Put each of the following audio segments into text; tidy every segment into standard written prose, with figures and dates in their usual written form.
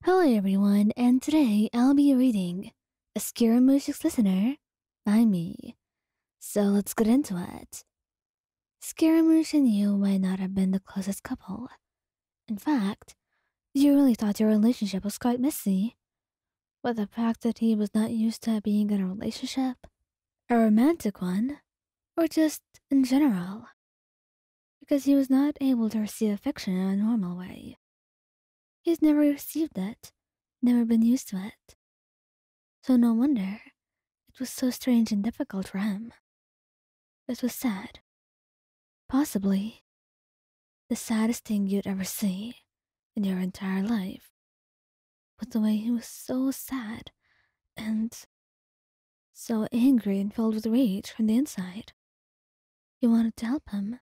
Hello everyone, and today I'll be reading A Scaramouche's Listener by me. So let's get into it. Scaramouche and you might not have been the closest couple. In fact, you really thought your relationship was quite messy. But the fact that he was not used to being in a relationship, a romantic one, or just in general, because he was not able to receive affection in a normal way. He's never received it, never been used to it. So no wonder it was so strange and difficult for him. It was sad. Possibly the saddest thing you'd ever see in your entire life. But the way he was so sad and so angry and filled with rage from the inside. You wanted to help him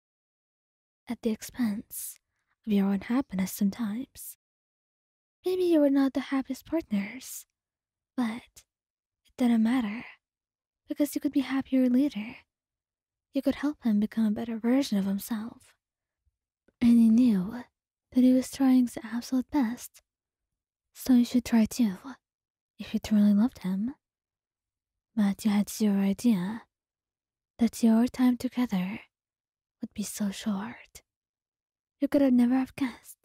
at the expense of your own happiness sometimes. Maybe you were not the happiest partners, but it didn't matter because you could be happier later. You could help him become a better version of himself. And he knew that he was trying his absolute best. So you should try too, if you truly loved him. But you had zero idea that your time together would be so short. You could have never have guessed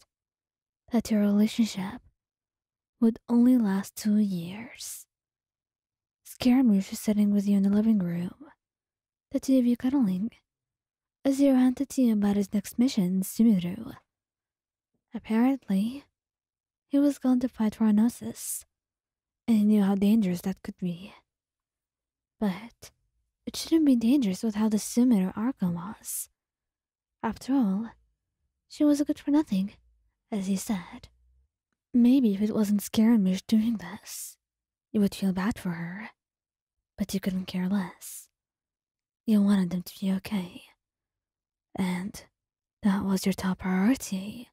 that your relationship would only last 2 years. Scaramouche was sitting with you in the living room, the two of you cuddling, as he ranted to you about his next mission in Sumeru. Apparently, he was going to fight for Anosis, and he knew how dangerous that could be. But it shouldn't be dangerous with how the Sumeru Archon was. After all, she was a good for nothing, as he said. Maybe if it wasn't Scaramouche doing this, you would feel bad for her, but you couldn't care less. You wanted them to be okay, and that was your top priority.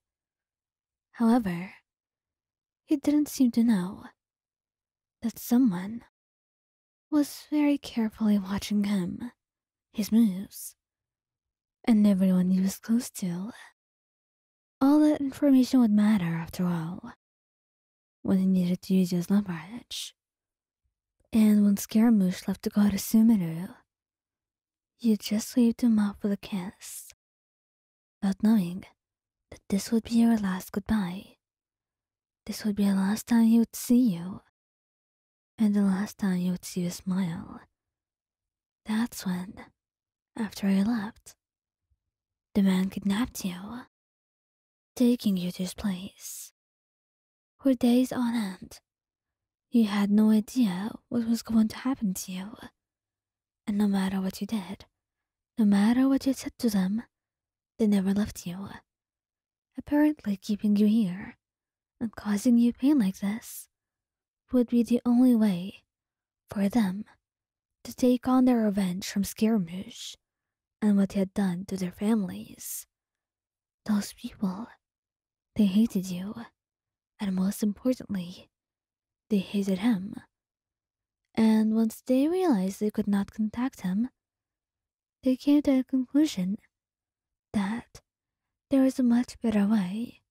However, he didn't seem to know that someone was very carefully watching him, his moves, and everyone he was close to. All that information would matter after all, when he needed to use his leverage. And when Scaramouche left to go to Sumeru, you just waved him off with a kiss, not knowing that this would be your last goodbye. This would be the last time he would see you, and the last time you would see you smile. That's when, after he left, the man kidnapped you, taking you to his place. For days on end, you had no idea what was going to happen to you. And no matter what you did, no matter what you said to them, they never left you. Apparently keeping you here and causing you pain like this would be the only way for them to take on their revenge from Scaramouche and what he had done to their families. Those people, they hated you, and most importantly, they hated him. And once they realized they could not contact him, they came to the conclusion that there was a much better way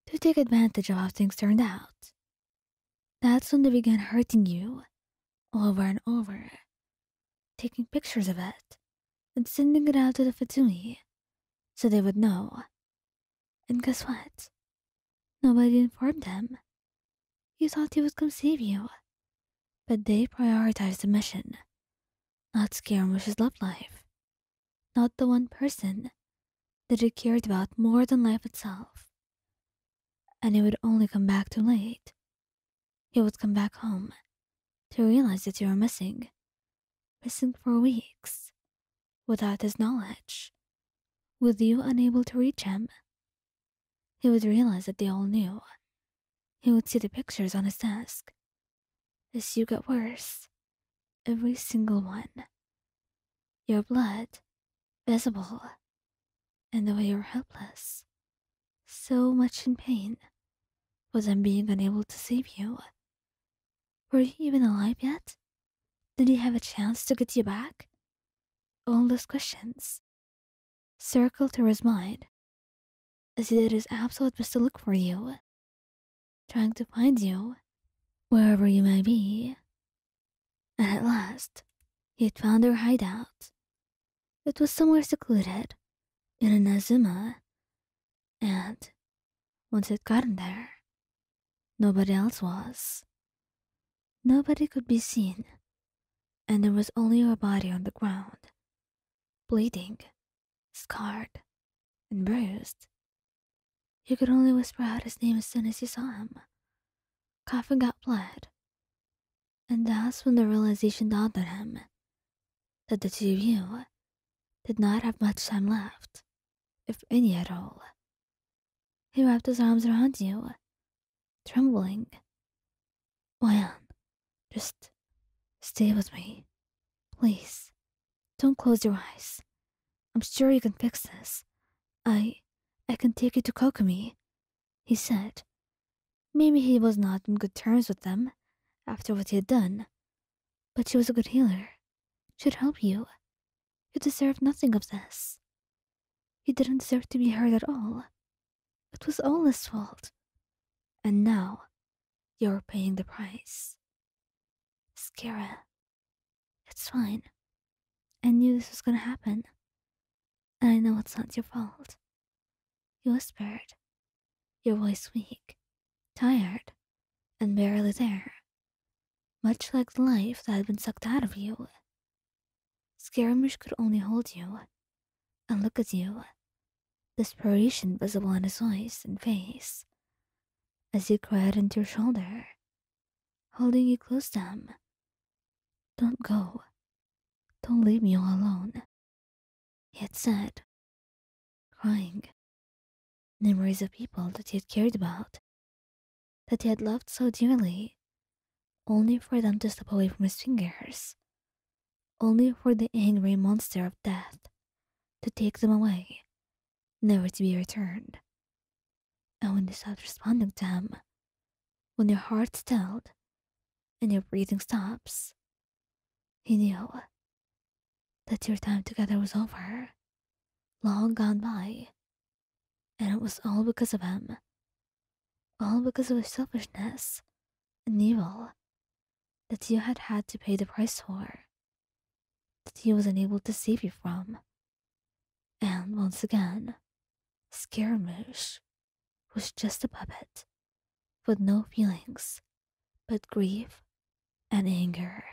to take advantage of how things turned out. That's when they began hurting you over and over, taking pictures of it and sending it out to the Fatui so they would know. And guess what? Nobody informed them. You thought he would come save you, but they prioritized the mission, not Scaramouche's love life, not the one person that he cared about more than life itself. And he would only come back too late. He would come back home to realize that you were missing for weeks, without his knowledge, with you unable to reach him. He would realize that they all knew. He would see the pictures on his desk as you got worse, every single one. Your blood, visible, and the way you were helpless, so much in pain, with them being unable to save you. Were you even alive yet? Did he have a chance to get you back? All those questions circled through his mind as he did his absolute best to look for you, trying to find you wherever you may be. And at last, he had found her hideout. It was somewhere secluded in an Azuma, and once he'd gotten there, nobody else was. Nobody could be seen, and there was only her body on the ground, bleeding, scarred, and bruised. You could only whisper out his name as soon as you saw him, coughing out blood. And that's when the realization dawned on him that the two of you did not have much time left, if any at all. He wrapped his arms around you, trembling. Wyan, just stay with me. Please, don't close your eyes. I'm sure you can fix this. I can take you to Kokomi, he said. Maybe he was not on good terms with them after what he had done, but she was a good healer. She'd help you. You deserve nothing of this. You didn't deserve to be hurt at all. It was all his fault. And now, you're paying the price. Skira, it's fine. I knew this was gonna happen. And I know it's not your fault. You whispered, your voice weak, tired, and barely there, much like the life that had been sucked out of you. Scaramouche could only hold you and look at you, desperation visible in his voice and face, as he cried into your shoulder, holding you close to him. Don't go. Don't leave me all alone, he had said, crying. Memories of people that he had cared about, that he had loved so dearly, only for them to slip away from his fingers, only for the angry monster of death to take them away, never to be returned. And when you stopped responding to him, when your heart stilled and your breathing stops, he knew that your time together was over, long gone by, and it was all because of him, all because of his selfishness and evil that you had had to pay the price for, that he was unable to save you from. And once again, Scaramouche was just a puppet with no feelings but grief and anger.